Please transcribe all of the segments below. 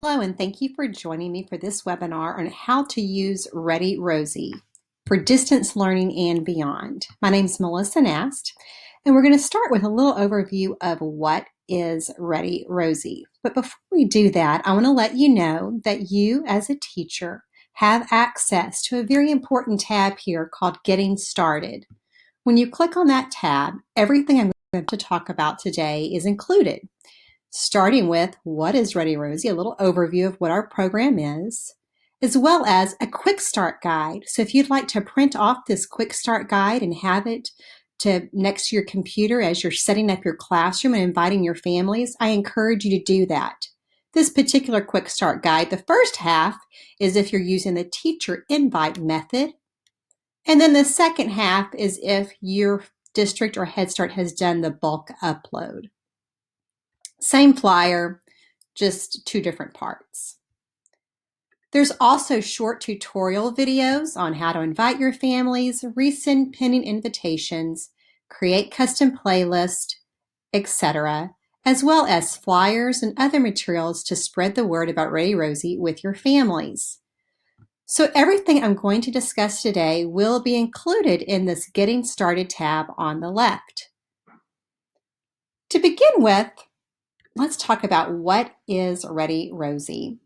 Hello, and thank you for joining me for this webinar on how to use ReadyRosie for distance learning and beyond. My name is Melissa Nast, and we're going to start with a little overview of what is ReadyRosie. But before we do that, I want to let you know that you, as a teacher, have access to a very important tab here called Getting Started. When you click on that tab, everything I'm going to talk about today is included. Starting with what is ReadyRosie, a little overview of what our program is, as well as a quick start guide. So if you'd like to print off this quick start guide and have it next to your computer as you're setting up your classroom and inviting your families, I encourage you to do that. This particular quick start guide, the first half is if you're using the teacher invite method. And then the second half is if your district or Head Start has done the bulk upload. Same flyer, just two different parts. There's also short tutorial videos on how to invite your families, resend pending invitations, create custom playlists, etc., as well as flyers and other materials to spread the word about ReadyRosie with your families. So everything I'm going to discuss today will be included in this Getting Started tab on the left. To begin with, let's talk about what is ReadyRosie.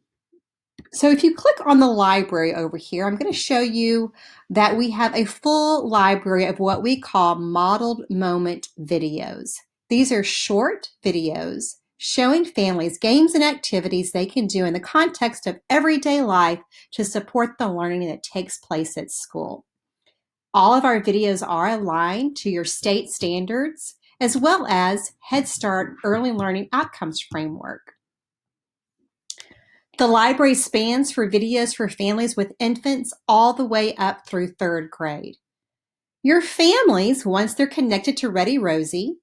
So if you click on the library over here, I'm going to show you that we have a full library of what we call modeled moment videos. These are short videos showing families games and activities they can do in the context of everyday life to support the learning that takes place at school. All of our videos are aligned to your state standards, as well as Head Start Early Learning Outcomes Framework. The library spans for videos for families with infants all the way up through 3rd grade. Your families, once they're connected to ReadyRosie,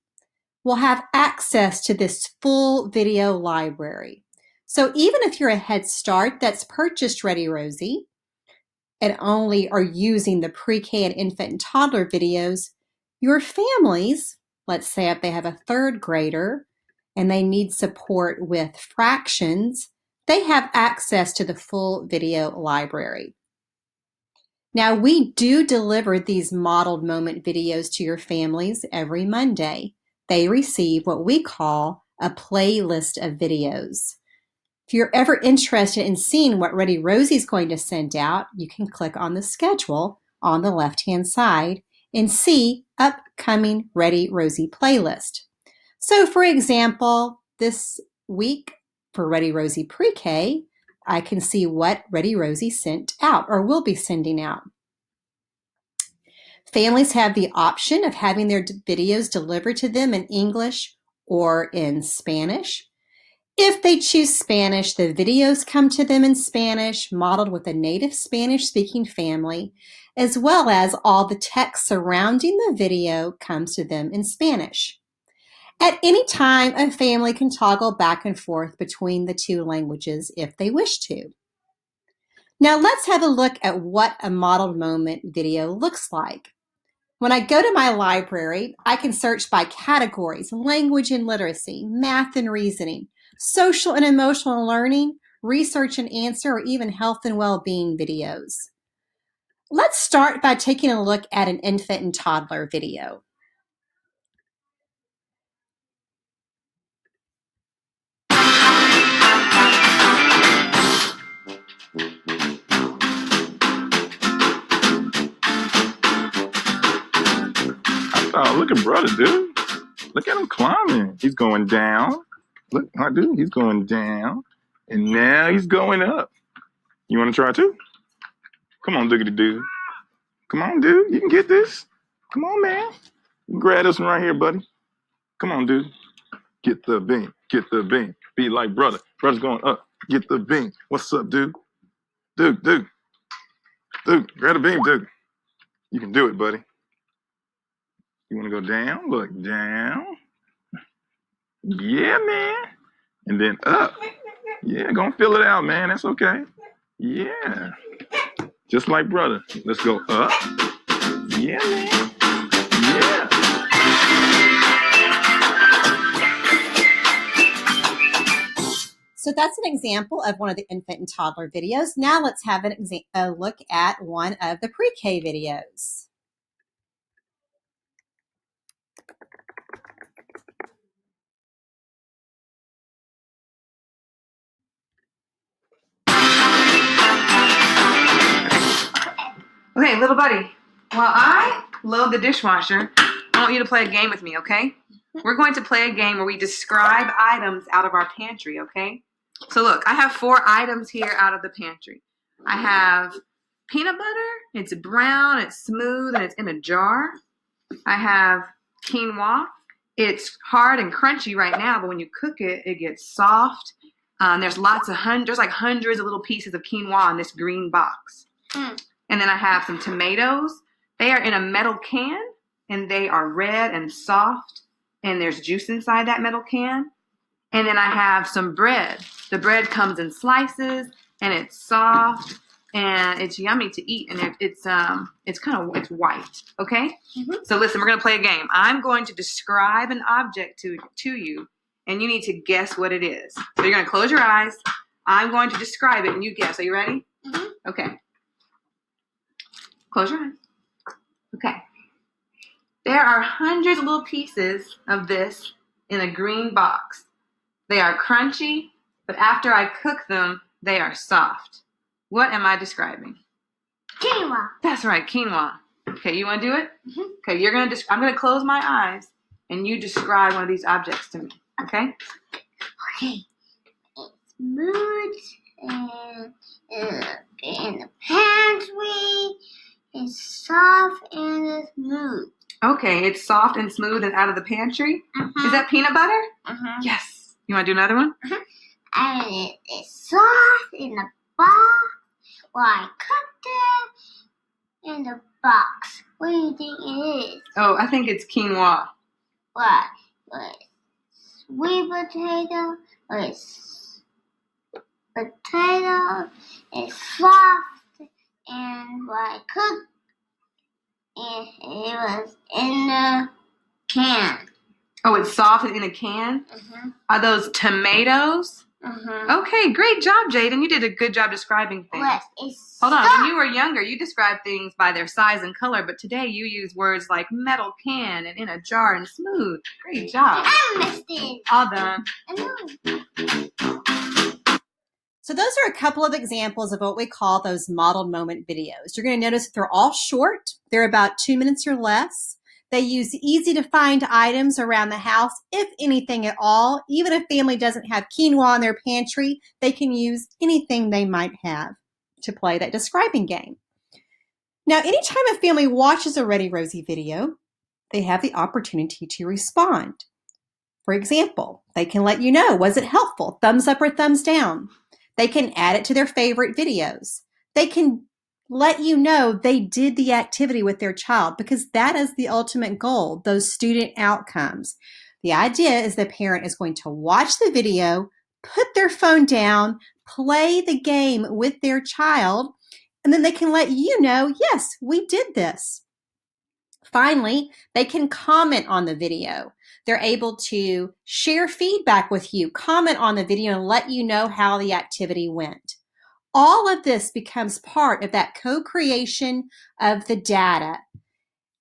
will have access to this full video library. So even if you're a Head Start that's purchased ReadyRosie and only are using the pre-K and infant and toddler videos, your families, let's say if they have a 3rd grader and they need support with fractions, they have access to the full video library. Now, we do deliver these modeled moment videos to your families every Monday. They receive what we call a playlist of videos. If you're ever interested in seeing what ReadyRosie is going to send out, you can click on the schedule on the left-hand side and see upcoming ReadyRosie playlist. So for example, this week for ReadyRosie Pre-K, I can see what ReadyRosie sent out or will be sending out. Families have the option of having their videos delivered to them in English or in Spanish. If they choose Spanish, the videos come to them in Spanish, modeled with a native Spanish-speaking family, as well as all the text surrounding the video comes to them in Spanish. At any time, a family can toggle back and forth between the two languages if they wish to. Now let's have a look at what a modeled moment video looks like. When I go to my library, I can search by categories: language and literacy, math and reasoning, social and emotional learning, research and answer, or even health and well-being videos. Let's start by taking a look at an infant and toddler video. Oh, look at brother, dude. Look at him climbing. He's going down. Look, my dude, he's going down. And now he's going up. You want to try too? Come on, diggity dude. Come on, dude. You can get this. Come on, man. You can grab this one right here, buddy. Come on, dude. Get the beam. Get the beam. Be like brother. Brother's going up. Get the beam. What's up, dude? Dude. Dude, grab the beam, dude. You can do it, buddy. You want to go down? Look, down. Yeah, man. And then up. Yeah, gonna fill it out, man. That's okay. Yeah. Just like brother. Let's go up. Yeah, man. Yeah. So So that's an example of one of the infant and toddler videos. Now let's have a look at one of the pre-K videos. Okay, little buddy, while I load the dishwasher, I want you to play a game with me, okay? We're going to play a game where we describe items out of our pantry, okay? So look, I have 4 items here out of the pantry. I have peanut butter, it's brown, it's smooth, and it's in a jar. I have quinoa. It's hard and crunchy right now, but when you cook it, it gets soft. There's like hundreds of little pieces of quinoa in this green box. And then I have some tomatoes. They are in a metal can, and they are red and soft, and there's juice inside that metal can. And then I have some bread. The bread comes in slices, and it's soft, and it's yummy to eat, and it's white. Okay? So listen, we're gonna play a game. I'm going to describe an object to you, and you need to guess what it is. So you're gonna close your eyes. I'm going to describe it, and you guess. Are you ready? Okay. Close your eyes. Okay. There are hundreds of little pieces of this in a green box. They are crunchy, but after I cook them, they are soft. What am I describing? Quinoa. That's right, quinoa. Okay, you want to do it? Okay, I'm gonna close my eyes, and you describe one of these objects to me. Okay? Okay. It's smooth and in the pantry. It's soft and smooth. Okay, it's soft and smooth and out of the pantry. Is that peanut butter? Yes. You want to do another one? And it's soft in the box. Well, I cooked it in the box. What do you think it is? Oh, I think it's quinoa. What? Sweet potato. It's potato. It's soft. And what I cooked, and it was in the can. Oh, it's soft and in a can? Are those tomatoes? Okay, great job, Jaden. You did a good job describing things. What is Hold on, soft? when you were younger, you described things by their size and color, but today you use words like metal can and in a jar and smooth. Great job. I missed it. All done. I know. So those are a couple of examples of what we call those modeled moment videos. You're going to notice that they're all short. They're about 2 minutes or less. They use easy to find items around the house, if anything at all. Even if family doesn't have quinoa in their pantry, they can use anything they might have to play that describing game. Now, anytime a family watches a ReadyRosie video, they have the opportunity to respond. For example, they can let you know, was it helpful? Thumbs up or thumbs down? They can add it to their favorite videos. They can let you know they did the activity with their child, because that is the ultimate goal, those student outcomes. The idea is the parent is going to watch the video, put their phone down, play the game with their child, and then they can let you know, yes, we did this. Finally, they can comment on the video. They're able to share feedback with you, comment on the video, and let you know how the activity went. All of this becomes part of that co-creation of the data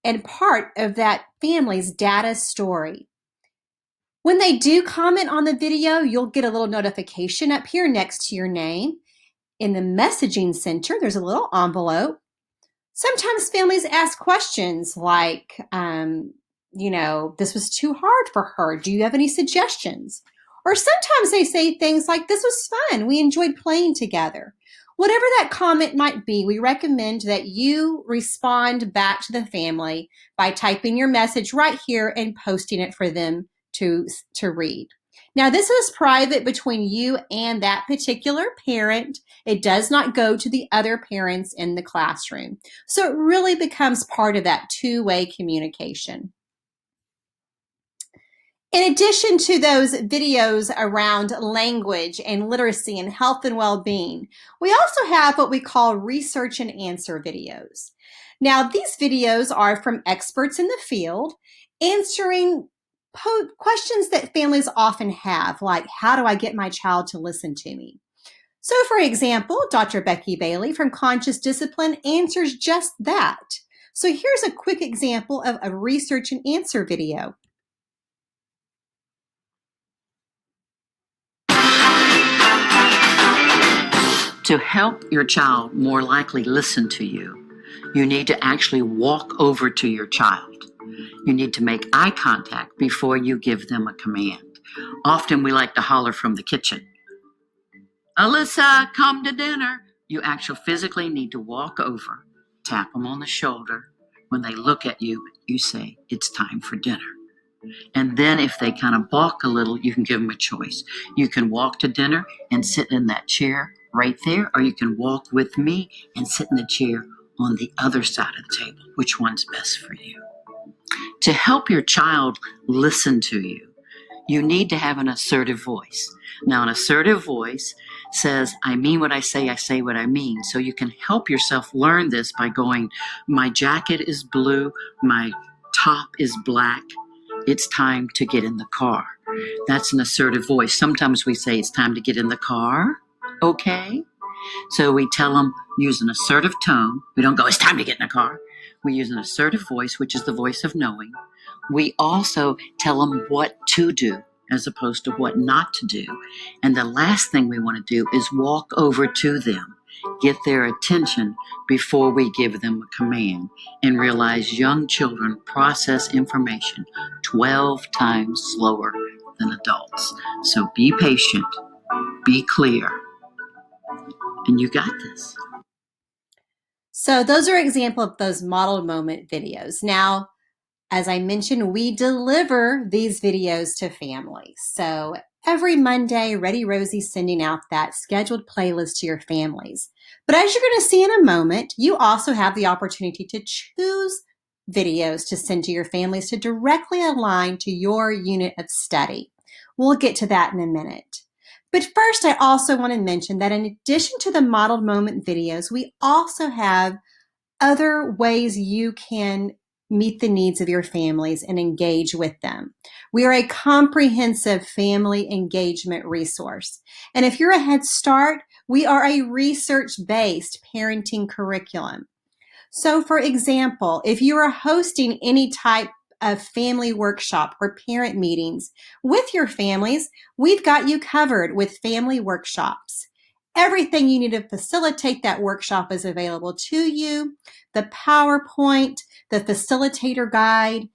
and part of that family's data story. When they do comment on the video, you'll get a little notification up here next to your name. In the messaging center, there's a little envelope. Sometimes families ask questions like, this was too hard for her. Do you have any suggestions? Or sometimes they say things like, this was fun. We enjoyed playing together. Whatever that comment might be, we recommend that you respond back to the family by typing your message right here and posting it for them to read. Now, this is private between you and that particular parent. It does not go to the other parents in the classroom. So it really becomes part of that two-way communication. In addition to those videos around language and literacy and health and well-being, we also have what we call research and answer videos. Now, these videos are from experts in the field answering questions that families often have, like, how do I get my child to listen to me? So, for example, Dr. Becky Bailey from Conscious Discipline answers just that. So here's a quick example of a research and answer video. To help your child more likely listen to you, you need to actually walk over to your child. You need to make eye contact before you give them a command. Often we like to holler from the kitchen, "Alyssa, come to dinner." You actually physically need to walk over, tap them on the shoulder. When they look at you, you say, "It's time for dinner." And then if they kind of balk a little, you can give them a choice. You can walk to dinner and sit in that chair right there, or you can walk with me and sit in the chair on the other side of the table. Which one's best for you? To help your child listen to you, you need to have an assertive voice. Now, an assertive voice says, I mean what I say what I mean. So you can help yourself learn this by going, my jacket is blue, my top is black. It's time to get in the car. That's an assertive voice. Sometimes we say it's time to get in the car. Okay. So we tell them, use an assertive tone. We don't go, it's time to get in the car. We use an assertive voice, which is the voice of knowing. We also tell them what to do as opposed to what not to do. And the last thing we want to do is walk over to them, get their attention before we give them a command, and realize young children process information 12 times slower than adults. So be patient, be clear, and you got this. So those are examples of those model moment videos. Now, as I mentioned, we deliver these videos to families. So every Monday, ReadyRosie is sending out that scheduled playlist to your families. But as you're going to see in a moment, you also have the opportunity to choose videos to send to your families to directly align to your unit of study. We'll get to that in a minute. But first, I also want to mention that in addition to the modeled moment videos, we also have other ways you can meet the needs of your families and engage with them. We are a comprehensive family engagement resource. And if you're a Head Start, we are a research-based parenting curriculum. So for example, if you are hosting any type of family workshop or parent meetings with your families, we've got you covered with family workshops. Everything you need to facilitate that workshop is available to you. The PowerPoint, the facilitator guide,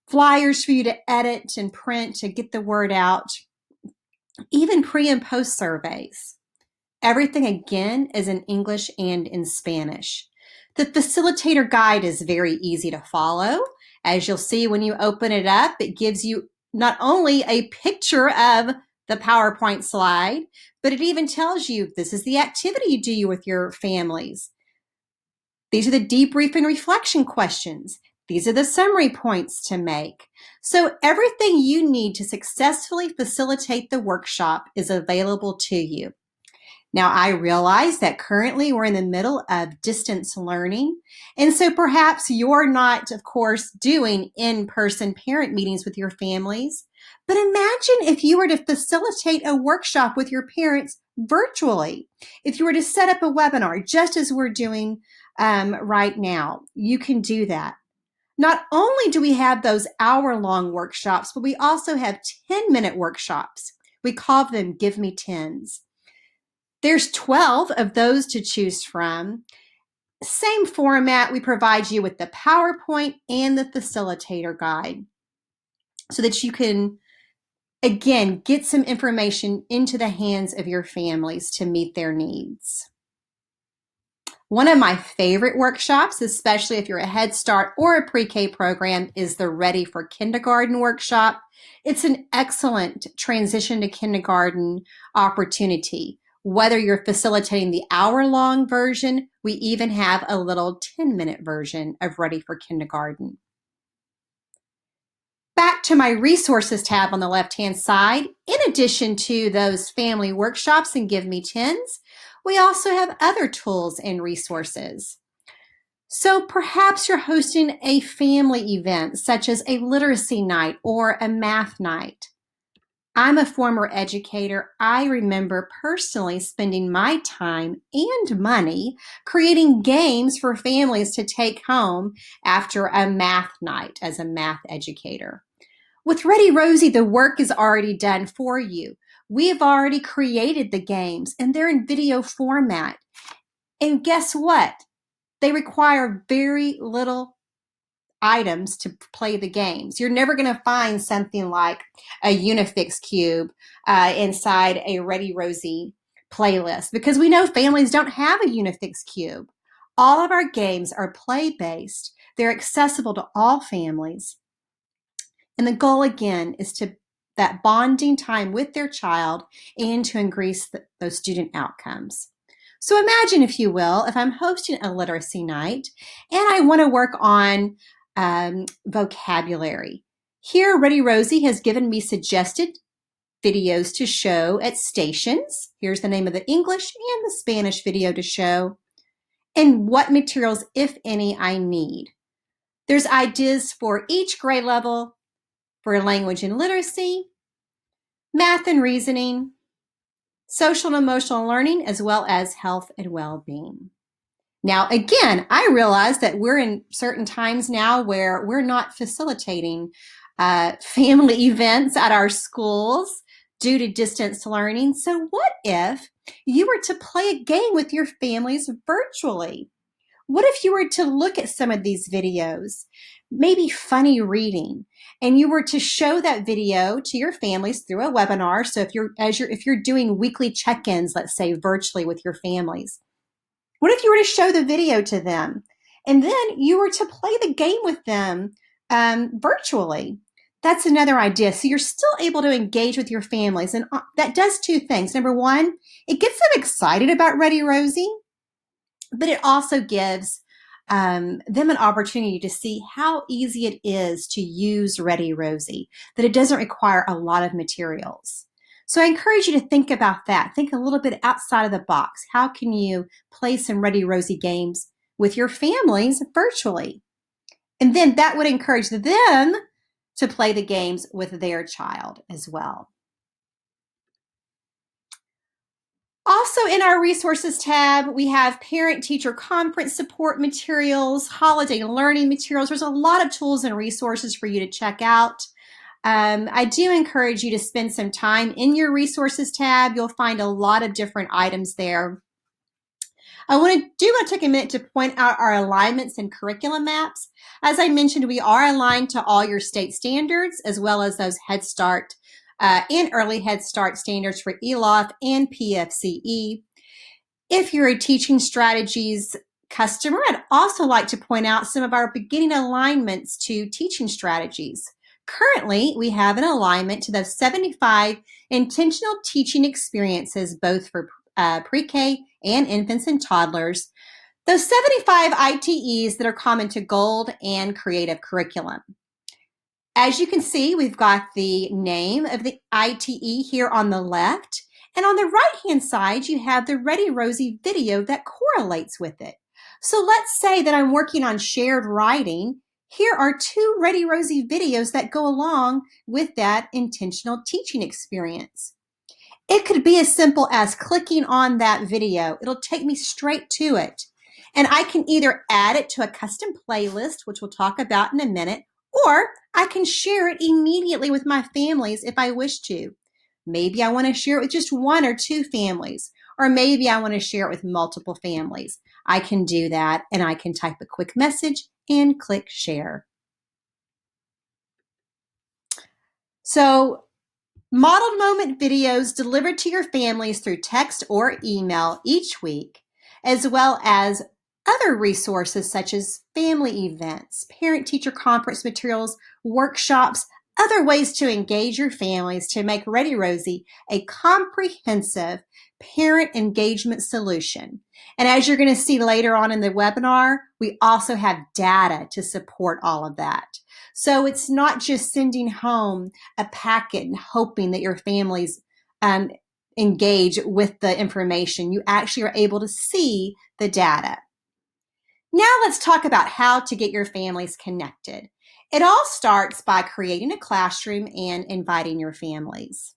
flyers for you to edit and print to get the word out, even pre and post surveys. Everything, again, is in English and in Spanish. The facilitator guide is very easy to follow. As you'll see when you open it up, it gives you not only a picture of the PowerPoint slide, but it even tells you this is the activity you do with your families. These are the debrief and reflection questions. These are the summary points to make. So everything you need to successfully facilitate the workshop is available to you. Now, I realize that currently we're in the middle of distance learning, and so perhaps you're not, of course, doing in-person parent meetings with your families, but imagine if you were to facilitate a workshop with your parents virtually. If you were to set up a webinar, just as we're doing right now, you can do that. Not only do we have those hour-long workshops, but we also have 10-minute workshops. We call them Give Me Tens. There's 12 of those to choose from. Same format, we provide you with the PowerPoint and the facilitator guide so that you can, again, get some information into the hands of your families to meet their needs. One of my favorite workshops, especially if you're a Head Start or a pre-K program, is the Ready for Kindergarten workshop. It's an excellent transition to kindergarten opportunity. Whether you're facilitating the hour-long version, we even have a little 10-minute version of Ready for Kindergarten. Back to my resources tab on the left-hand side, in addition to those family workshops and Give Me Tens, we also have other tools and resources. So perhaps you're hosting a family event such as a literacy night or a math night. I'm a former educator. I remember personally spending my time and money creating games for families to take home after a math night as a math educator. With ReadyRosie, the work is already done for you. We have already created the games and they're in video format. And guess what? They require very little items to play the games. You're never going to find something like a Unifix cube inside a ReadyRosie playlist because we know families don't have a Unifix cube. All of our games are play-based. They're accessible to all families. And the goal again is to that bonding time with their child and to increase those student outcomes. So imagine, if you will, if I'm hosting a literacy night and I want to work on vocabulary. Here, ReadyRosie has given me suggested videos to show at stations. Here's the name of the English and the Spanish video to show, and what materials, if any, I need. There's ideas for each grade level, for language and literacy, math and reasoning, social and emotional learning, as well as health and well-being. Now, again, I realize that we're in certain times now where we're not facilitating family events at our schools due to distance learning. So what if you were to play a game with your families virtually? What if you were to look at some of these videos, maybe funny reading, and you were to show that video to your families through a webinar? So if you're doing weekly check-ins, let's say virtually with your families, what if you were to show the video to them and then you were to play the game with them virtually? That's another idea. So you're still able to engage with your families, and that does two things. Number one, it gets them excited about ReadyRosie, but it also gives them an opportunity to see how easy it is to use ReadyRosie, that it doesn't require a lot of materials. So I encourage you to think about that. Think a little bit outside of the box. How can you play some ReadyRosie games with your families virtually? And then that would encourage them to play the games with their child as well. Also in our resources tab, we have parent-teacher conference support materials, holiday learning materials. There's a lot of tools and resources for you to check out. I do encourage you to spend some time in your resources tab. You'll find a lot of different items there. I want to take a minute to point out our alignments and curriculum maps. As I mentioned, we are aligned to all your state standards, as well as those Head Start and Early Head Start standards for ELOF and PFCE. If you're a Teaching Strategies customer, I'd also like to point out some of our beginning alignments to Teaching Strategies. Currently, we have an alignment to the 75 intentional teaching experiences, both for pre-K and infants and toddlers. Those 75 ITEs that are common to Gold and Creative Curriculum. As you can see, we've got the name of the ITE here on the left, and on the right-hand side, you have the ReadyRosie video that correlates with it. So let's say that I'm working on shared writing. Here are two ReadyRosie videos that go along with that intentional teaching experience. It could be as simple as clicking on that video. It'll take me straight to it. And I can either add it to a custom playlist, which we'll talk about in a minute, or I can share it immediately with my families if I wish to. Maybe I want to share it with just one or two families, or maybe I want to share it with multiple families. I can do that, and I can type a quick message and click share. So, modeled moment videos delivered to your families through text or email each week, as well as other resources such as family events, parent-teacher conference materials, workshops, other ways to engage your families to make ReadyRosie a comprehensive parent engagement solution. And as you're going to see later on in the webinar, we also have data to support all of that. So it's not just sending home a packet and hoping that your families engage with the information. You actually are able to see the data. Now let's talk about how to get your families connected. It all starts by creating a classroom and inviting your families.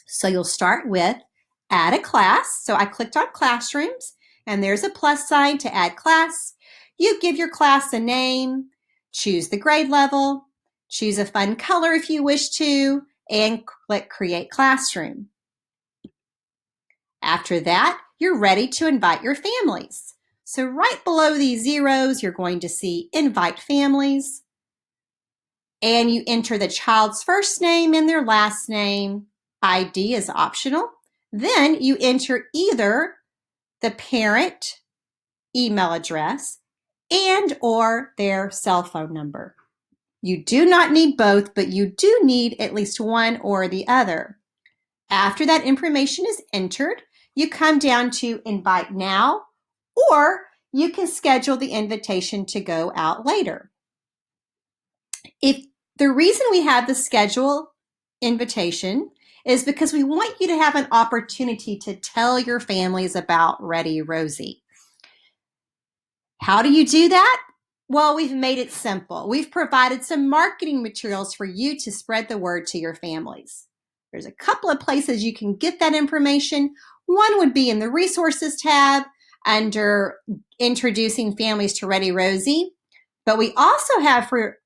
So you'll start with add a class. So I clicked on classrooms and there's a plus sign to add class. You give your class a name, choose the grade level, choose a fun color if you wish to, and click create classroom. After that, you're ready to invite your families. So right below these zeros, you're going to see invite families, and you enter the child's first name and their last name. ID is optional. Then you enter either the parent email address and or their cell phone number. You do not need both, but you do need at least one or the other. After that information is entered, you come down to invite now, or you can schedule the invitation to go out later. If the reason we have the schedule invitation is because we want you to have an opportunity to tell your families about ReadyRosie. How do you do that? Well, we've made it simple. We've provided some marketing materials for you to spread the word to your families. There's a couple of places you can get that information. One would be in the resources tab under introducing families to ReadyRosie. But we also have for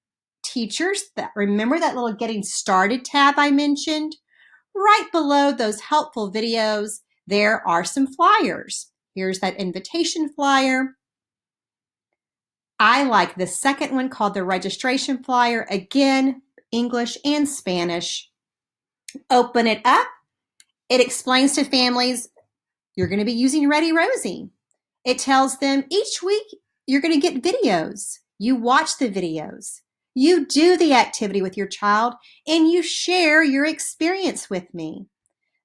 teachers that remember that little getting started tab I mentioned. Right below those helpful videos, there are some flyers. Here's that invitation flyer. I like the second one called the registration flyer. Again, English and Spanish. Open it up. It explains to families you're going to be using ReadyRosie. It tells them each week you're going to get videos. You watch the videos. You do the activity with your child and you share your experience with me.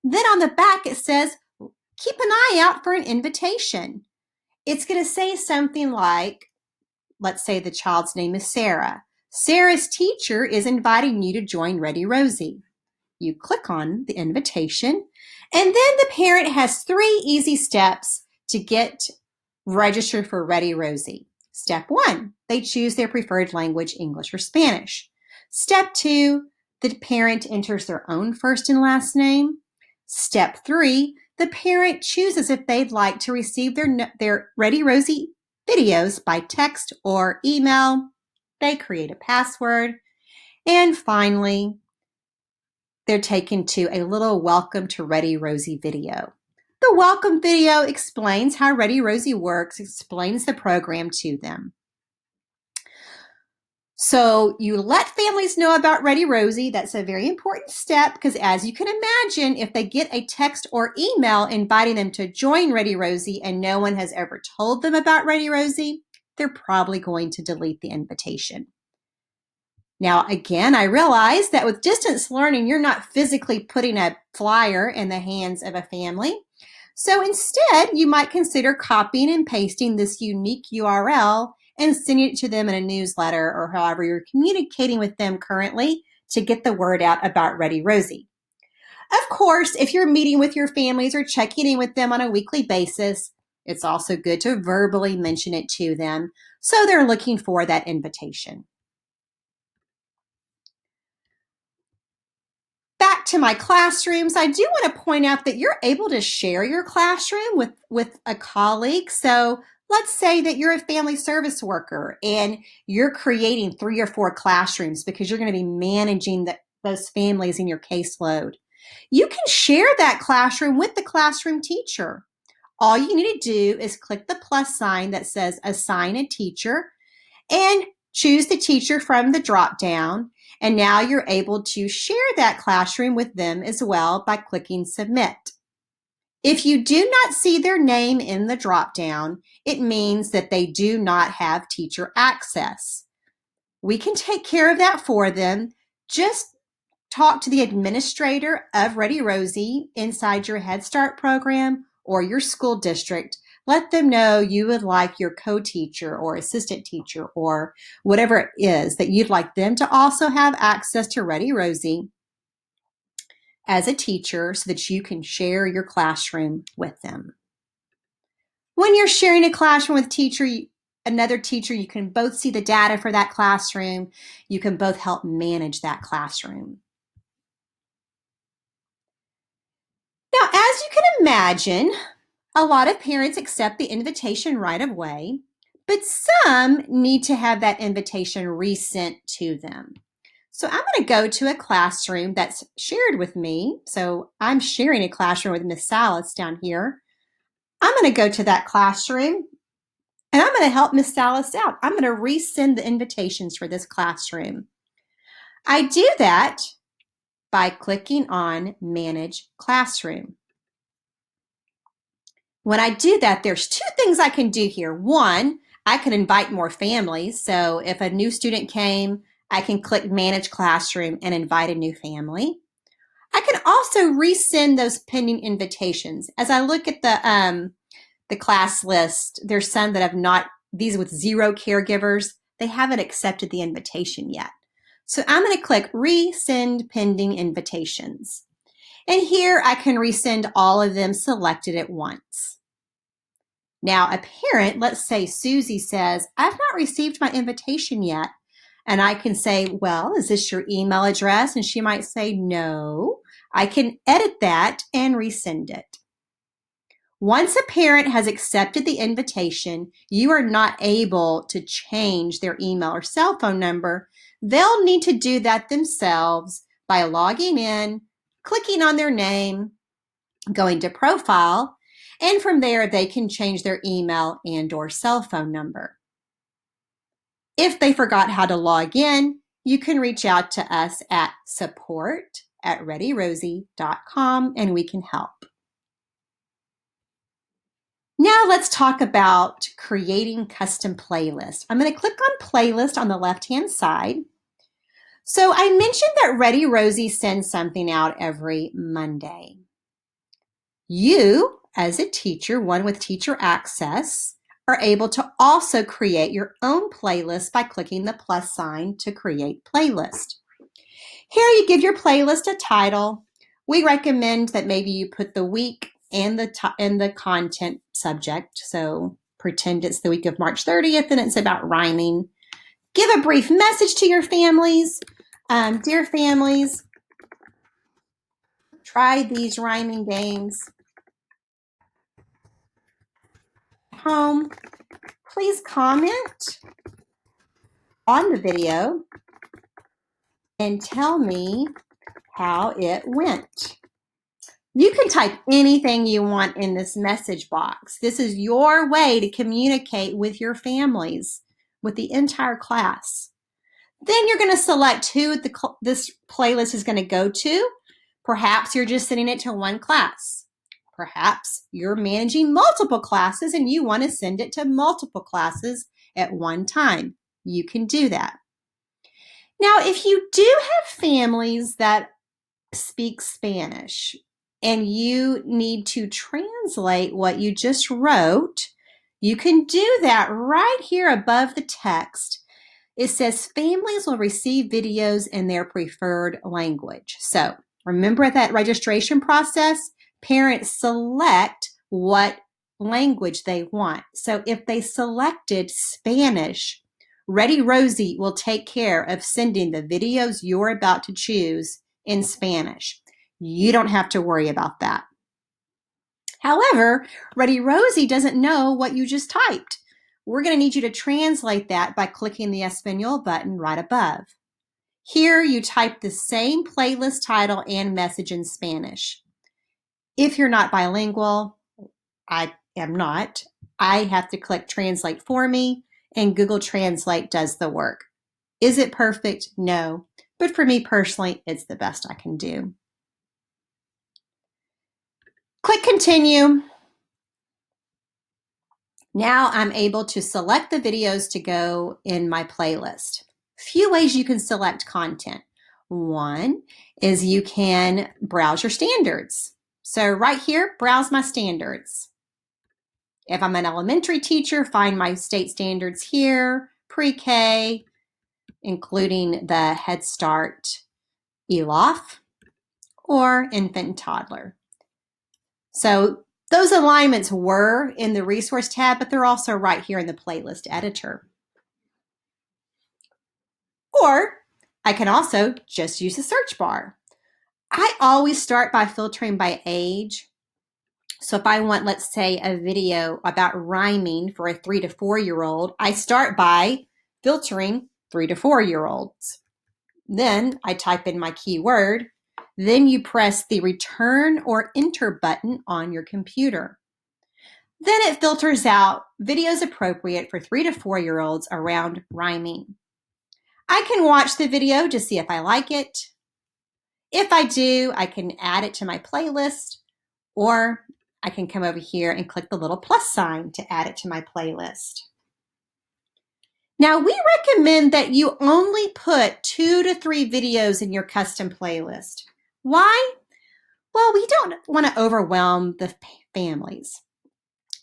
Then on the back it says, keep an eye out for an invitation. It's going to say something like, let's say the child's name is Sarah. Sarah's teacher is inviting you to join ReadyRosie. You click on the invitation, and then the parent has 3 easy steps to get registered for ReadyRosie. Step 1, they choose their preferred language, English or Spanish. Step 2, the parent enters their own first and last name. Step 3, the parent chooses if they'd like to receive their ReadyRosie videos by text or email. They create a password. And finally, they're taken to a little welcome to ReadyRosie video. The welcome video explains how ReadyRosie works, explains the program to them. So you let families know about ReadyRosie. That's a very important step because as you can imagine, if they get a text or email inviting them to join ReadyRosie and no one has ever told them about ReadyRosie, they're probably going to delete the invitation. Now, again, I realize that with distance learning, you're not physically putting a flyer in the hands of a family. So instead, you might consider copying and pasting this unique URL and sending it to them in a newsletter or however you're communicating with them currently to get the word out about ReadyRosie. Of course, if you're meeting with your families or checking in with them on a weekly basis, it's also good to verbally mention it to them so they're looking for that invitation. Back to my classrooms, I do want to point out that you're able to share your classroom with a colleague. So let's say that you're a family service worker and you're creating 3 or 4 classrooms because you're going to be managing those families in your caseload. You can share that classroom with the classroom teacher. All you need to do is click the plus sign that says assign a teacher and choose the teacher from the drop down. And now you're able to share that classroom with them as well by clicking submit. If you do not see their name in the drop down, it means that they do not have teacher access. We can take care of that for them. Just talk to the administrator of ReadyRosie inside your Head Start program or your school district. Let them know you would like your co-teacher or assistant teacher or whatever it is that you'd like them to also have access to ReadyRosie as a teacher so that you can share your classroom with them. When you're sharing a classroom with another teacher, you can both see the data for that classroom. You can both help manage that classroom. Now, as you can imagine, a lot of parents accept the invitation right away, but some need to have that invitation resent to them. So I'm going to go to a classroom that's shared with me. So I'm sharing a classroom with Miss Salas down here. I'm going to go to that classroom and I'm going to help Miss Salas out. I'm going to resend the invitations for this classroom. I do that by clicking on Manage Classroom. When I do that, there's two things I can do here. One, I can invite more families. So if a new student came, I can click Manage Classroom and invite a new family. I can also resend those pending invitations. As I look at the class list, there's some that have not, these with 0 caregivers, they haven't accepted the invitation yet. So I'm going to click Resend Pending Invitations. And here I can resend all of them selected at once. Now, a parent, let's say Susie says, I've not received my invitation yet. And I can say, well, is this your email address? And she might say, no. I can edit that and resend it. Once a parent has accepted the invitation, you are not able to change their email or cell phone number. They'll need to do that themselves by logging in, clicking on their name, going to profile, and from there they can change their email and or cell phone number. If they forgot how to log in, you can reach out to us at support@ReadyRosie.com and we can help. Now let's talk about creating custom playlists. I'm going to click on playlist on the left-hand side. So I mentioned that ReadyRosie sends something out every Monday. You, as a teacher, one with teacher access, are able to also create your own playlist by clicking the plus sign to create playlist. Here you give your playlist a title. We recommend that maybe you put the week and the content subject. So pretend it's the week of March 30th and it's about rhyming. Give a brief message to your families. Dear families, try these rhyming games. Home, please comment on the video and tell me how it went. You can type anything you want in this message box. This is your way to communicate with your families, with the entire class. Then you're going to select who this playlist is going to go to. Perhaps you're just sending it to one class. Perhaps you're managing multiple classes and you want to send it to multiple classes at one time. You can do that. Now, if you do have families that speak Spanish and you need to translate what you just wrote, you can do that right here above the text. It says families will receive videos in their preferred language. So remember at that registration process, parents select what language they want. So if they selected Spanish, ReadyRosie will take care of sending the videos you're about to choose in Spanish. You don't have to worry about that. However, ReadyRosie doesn't know what you just typed. We're going to need you to translate that by clicking the Espanol button right above. Here you type the same playlist title and message in Spanish. If you're not bilingual, I am not, I have to click Translate for me, and Google Translate does the work. Is it perfect? No. But for me personally, it's the best I can do. Click Continue. Now I'm able to select the videos to go in my playlist. Few ways you can select content. One is you can browse your standards. So right here, browse my standards. If I'm an elementary teacher, find my state standards here, pre-K, including the Head Start ELOF, or infant and toddler. So Those alignments were in the resource tab, but they're also right here in the playlist editor. Or I can also just use the search bar. I always start by filtering by age. So if I want, let's say, a video about rhyming for a 3 to 4-year-old, I start by filtering 3 to 4-year-olds. Then I type in my keyword. Then you press the return or enter button on your computer. Then it filters out videos appropriate for 3 to 4-year-olds around rhyming. I can watch the video to see if I like it. If I do, I can add it to my playlist, or I can come over here and click the little plus sign to add it to my playlist. Now, we recommend that you only put 2 to 3 videos in your custom playlist. Why? Well, we don't want to overwhelm the families.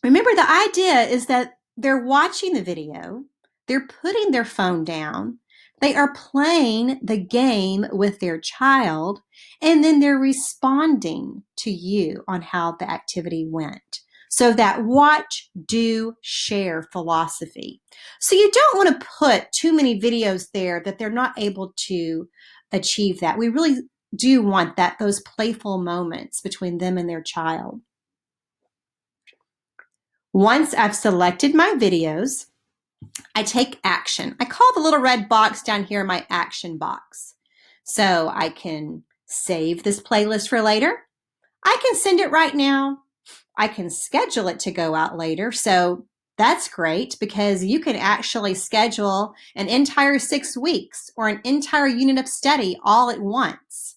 Remember, the idea is that they're watching the video, they're putting their phone down, they are playing the game with their child, and then they're responding to you on how the activity went. So that watch, do, share philosophy. So you don't want to put too many videos there that they're not able to achieve that. We really do want those playful moments between them and their child. Once I've selected my videos, I take action. I call the little red box down here my action box. So I can save this playlist for later. I can send it right now. I can schedule it to go out later. So that's great because you can actually schedule an entire 6 weeks or an entire unit of study all at once.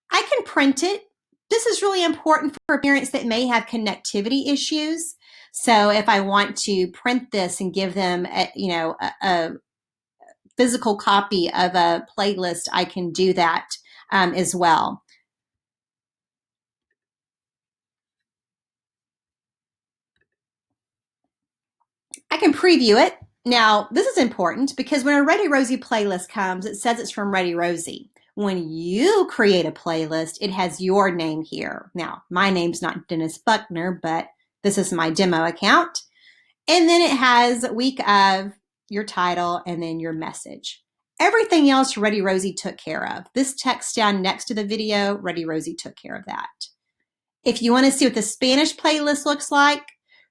I can print it. This is really important for parents that may have connectivity issues. So if I want to print this and give them a physical copy of a playlist, I can do that as well. I can preview it. Now, this is important because when a ReadyRosie playlist comes, it says it's from ReadyRosie. When you create a playlist, it has your name here. Now, my name's not Dennis Buckner, but this is my demo account. And then it has week of, your title, and then your message. Everything else ReadyRosie took care of. This text down next to the video, ReadyRosie took care of that. If you want to see what the Spanish playlist looks like,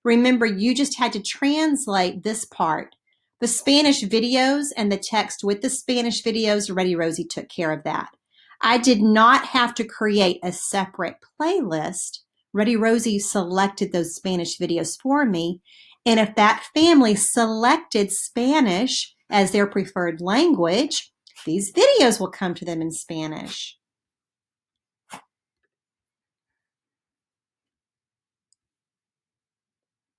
remember you just had to translate this part. The Spanish videos and the text with the Spanish videos, ReadyRosie took care of that. I did not have to create a separate playlist. ReadyRosie selected those Spanish videos for me. And if that family selected Spanish as their preferred language, these videos will come to them in Spanish.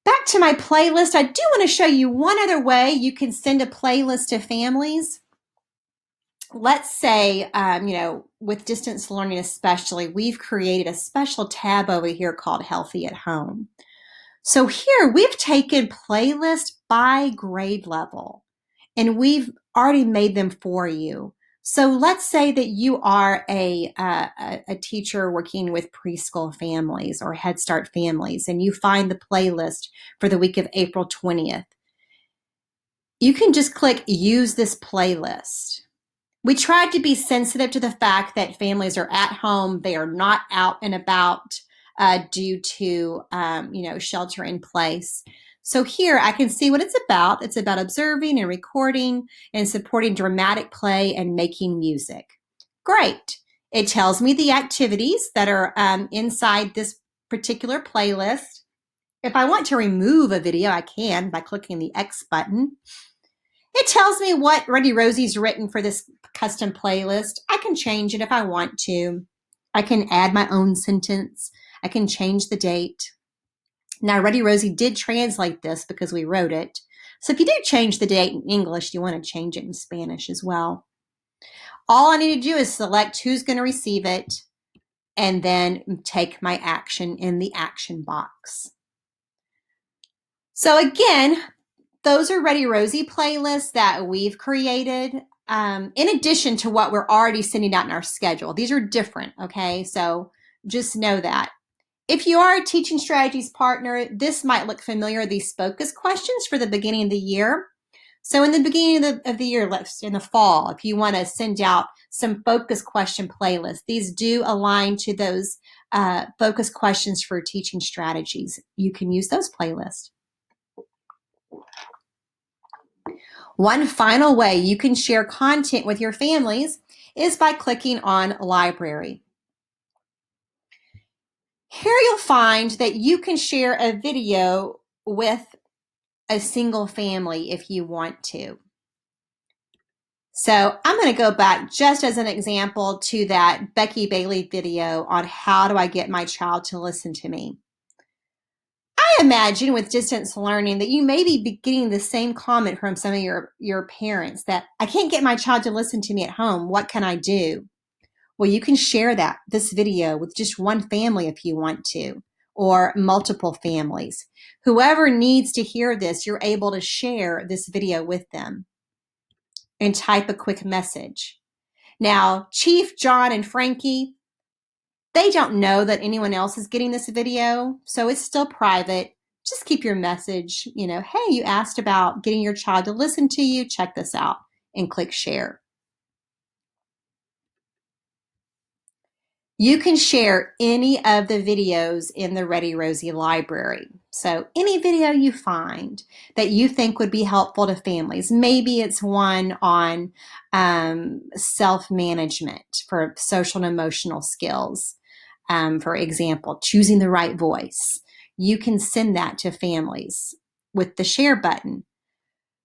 Back to my playlist, I do want to show you one other way you can send a playlist to families. Let's say, with distance learning especially, we've created a special tab over here called Healthy at Home. So here we've taken playlist by grade level and we've already made them for you. So let's say that you are a teacher working with preschool families or Head Start families and you find the playlist for the week of April 20th. You can just click Use this playlist. We tried to be sensitive to the fact that families are at home, they are not out and about due to shelter in place. So here I can see what it's about. It's about observing and recording and supporting dramatic play and making music. Great. It tells me the activities that are inside this particular playlist. If I want to remove a video, I can by clicking the X button. It tells me what ReadyRosie's written for this custom playlist. I can change it if I want to. I can add my own sentence. I can change the date. Now, ReadyRosie did translate this because we wrote it. So if you do change the date in English, you want to change it in Spanish as well. All I need to do is select who's going to receive it and then take my action in the action box. So again, those are ReadyRosie playlists that we've created in addition to what we're already sending out in our schedule. These are different, okay? So just know that. If you are a Teaching Strategies partner, this might look familiar, these focus questions for the beginning of the year. So in the beginning of the year, in the fall, if you want to send out some focus question playlists, these do align to those focus questions for teaching strategies. You can use those playlists. One final way you can share content with your families is by clicking on Library. Here you'll find that you can share a video with a single family if you want to. So I'm going to go back just as an example to that Becky Bailey video on how do I get my child to listen to me. I imagine with distance learning that you may be getting the same comment from some of your parents that I can't get my child to listen to me at home. What can I do? Well, you can share this video with just one family if you want to, or multiple families. Whoever needs to hear this, you're able to share this video with them and type a quick message. Now, Chief, John, and Frankie, they don't know that anyone else is getting this video, so it's still private. Just keep your message, hey, you asked about getting your child to listen to you, check this out, and click share. You can share any of the videos in the ReadyRosie library. So any video you find that you think would be helpful to families, maybe it's one on self-management for social and emotional skills. For example, choosing the right voice. You can send that to families with the share button.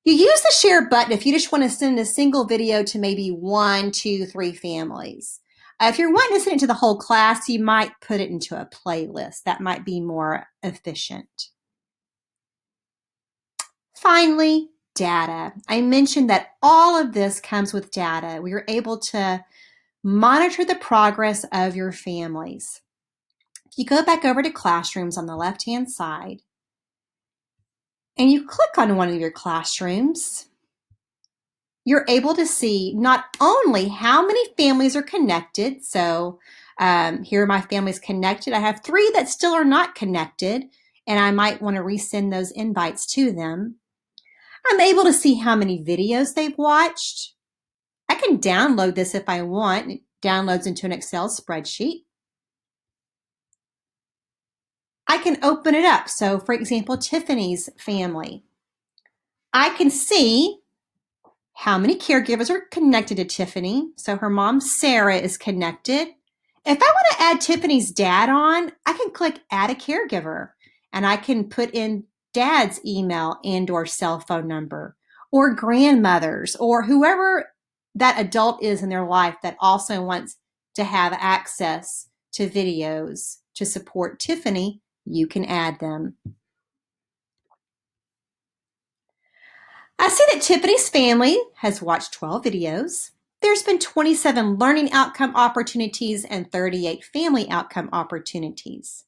You use the share button if you just want to send a single video to maybe 1, 2, 3 families. If you're wanting to send it to the whole class, you might put it into a playlist. That might be more efficient. Finally, data. I mentioned that all of this comes with data. We are able to monitor the progress of your families. If you go back over to Classrooms on the left-hand side, and you click on one of your classrooms, you're able to see not only how many families are connected. So here are my families connected. I have 3 that still are not connected, and I might want to resend those invites to them. I'm able to see how many videos they've watched. I can download this if I want. It downloads into an Excel spreadsheet. I can open it up. So for example, Tiffany's family. I can see how many caregivers are connected to Tiffany. So her mom, Sarah, is connected. If I want to add Tiffany's dad on, I can click Add a Caregiver, and I can put in dad's email and or cell phone number, or grandmothers, or whoever that adult is in their life that also wants to have access to videos to support Tiffany. You can add them. I see that Tiffany's family has watched 12 videos. There's been 27 learning outcome opportunities and 38 family outcome opportunities.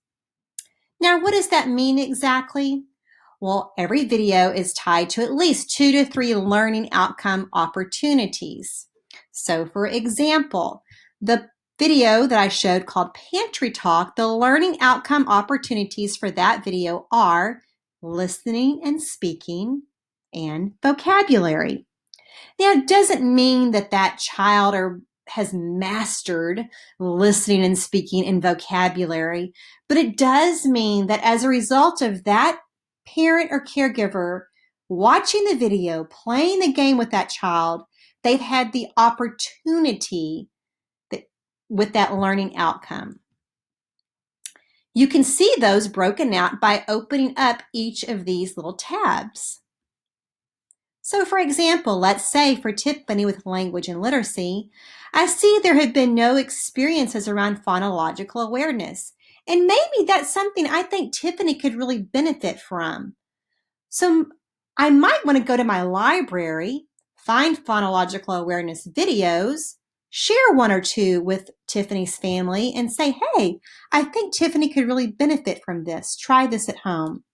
Now, what does that mean exactly? Well, every video is tied to at least 2 to 3 learning outcome opportunities. So, for example, the video that I showed called Pantry Talk, the learning outcome opportunities for that video are listening and speaking and vocabulary. Now, it doesn't mean that that child has mastered listening and speaking and vocabulary, but it does mean that as a result of that parent or caregiver watching the video, playing the game with that child, they've had the opportunity with that learning outcome. You can see those broken out by opening up each of these little tabs. So for example, let's say for Tiffany with language and literacy, I see there have been no experiences around phonological awareness. And maybe that's something I think Tiffany could really benefit from. So I might want to go to my library, find phonological awareness videos, share 1 or 2 with Tiffany's family and say, hey, I think Tiffany could really benefit from this. Try this at home.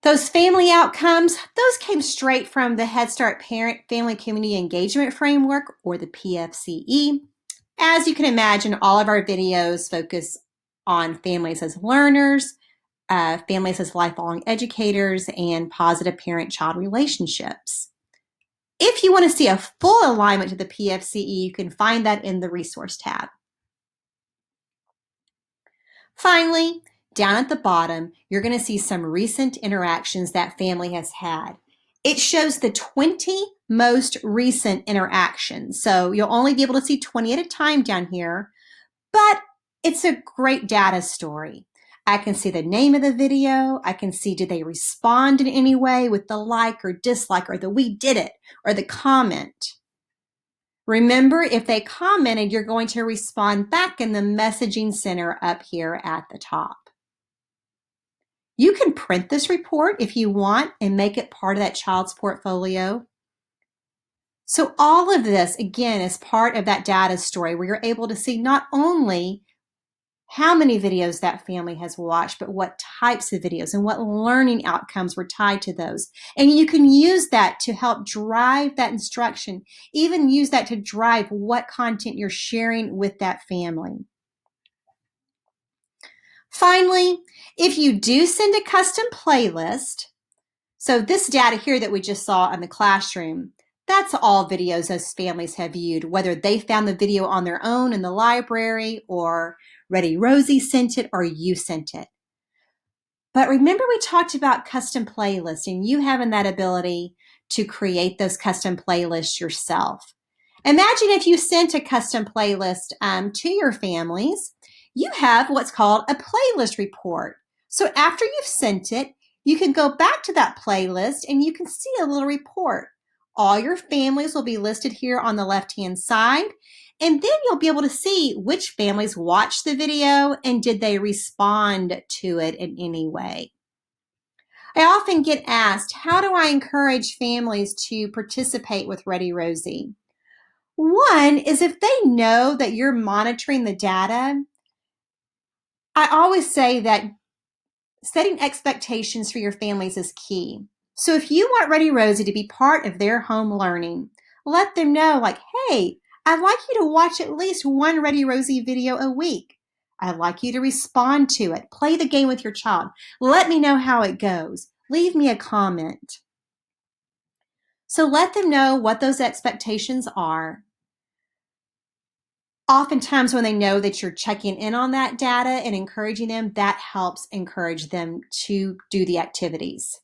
Those family outcomes, those came straight from the Head Start Parent Family Community Engagement Framework, or the PFCE. As you can imagine, all of our videos focus on families as learners, families as lifelong educators, and positive parent-child relationships. If you want to see a full alignment to the PFCE, you can find that in the Resource tab. Finally, down at the bottom, you're going to see some recent interactions that family has had. It shows the 20 most recent interactions. So you'll only be able to see 20 at a time down here, but it's a great data story. I can see the name of the video. I can see, did they respond in any way with the like or dislike or the we did it or the comment. Remember, if they commented, you're going to respond back in the messaging center up here at the top. You can print this report if you want and make it part of that child's portfolio. So all of this, again, is part of that data story where you're able to see not only how many videos that family has watched, but what types of videos and what learning outcomes were tied to those. And you can use that to help drive that instruction, even use that to drive what content you're sharing with that family. Finally, if you do send a custom playlist, so this data here that we just saw in the classroom, that's all videos those families have viewed, whether they found the video on their own in the library or ReadyRosie sent it or you sent it. But remember we talked about custom playlists and you having that ability to create those custom playlists yourself. Imagine if you sent a custom playlist to your families, you have what's called a playlist report. So after you've sent it, you can go back to that playlist and you can see a little report. All your families will be listed here on the left-hand side, and then you'll be able to see which families watched the video and did they respond to it in any way. I often get asked, how do I encourage families to participate with ReadyRosie? One is if they know that you're monitoring the data, I always say that setting expectations for your families is key. So if you want ReadyRosie to be part of their home learning, let them know like, hey, I'd like you to watch at least one ReadyRosie video a week. I'd like you to respond to it. Play the game with your child. Let me know how it goes. Leave me a comment. So let them know what those expectations are. Oftentimes when they know that you're checking in on that data and encouraging them, that helps encourage them to do the activities.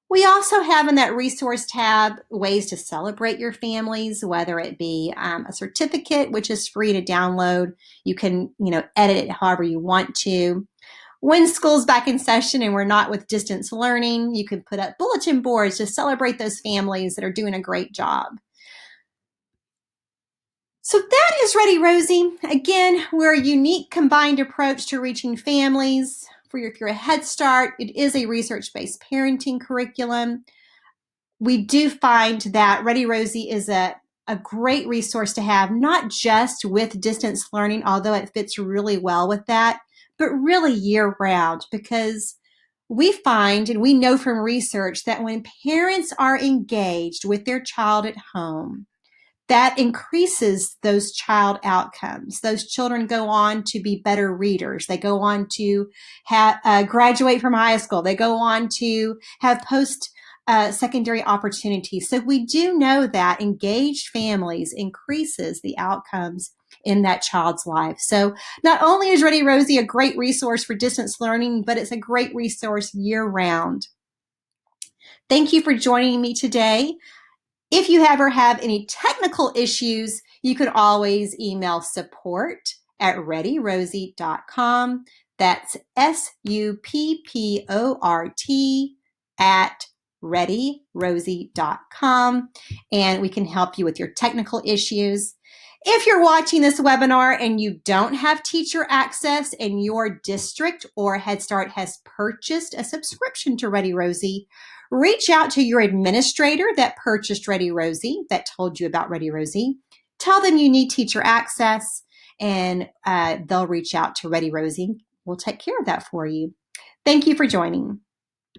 We also have in that resource tab ways to celebrate your families, whether it be a certificate, which is free to download. You can, edit it however you want to. When school's back in session and we're not with distance learning, you can put up bulletin boards to celebrate those families that are doing a great job. So that is ReadyRosie. Again, we're a unique combined approach to reaching families. If you're a Head Start, it is a research-based parenting curriculum. We do find that ReadyRosie is a great resource to have, not just with distance learning, although it fits really well with that, but really year-round, because we find and we know from research that when parents are engaged with their child at home, that increases those child outcomes. Those children go on to be better readers. They go on to graduate from high school. They go on to have post-secondary opportunities. So we do know that engaged families increases the outcomes in that child's life. So not only is ReadyRosie a great resource for distance learning, but it's a great resource year-round. Thank you for joining me today. If you ever have any technical issues, you could always email support@readyrosie.com. That's support@readyrosie.com, and we can help you with your technical issues. If you're watching this webinar and you don't have teacher access and your district or Head Start has purchased a subscription to ReadyRosie, reach out to your administrator that purchased ReadyRosie, that told you about ReadyRosie. Tell them you need teacher access, and they'll reach out to ReadyRosie. We'll take care of that for you. Thank you for joining.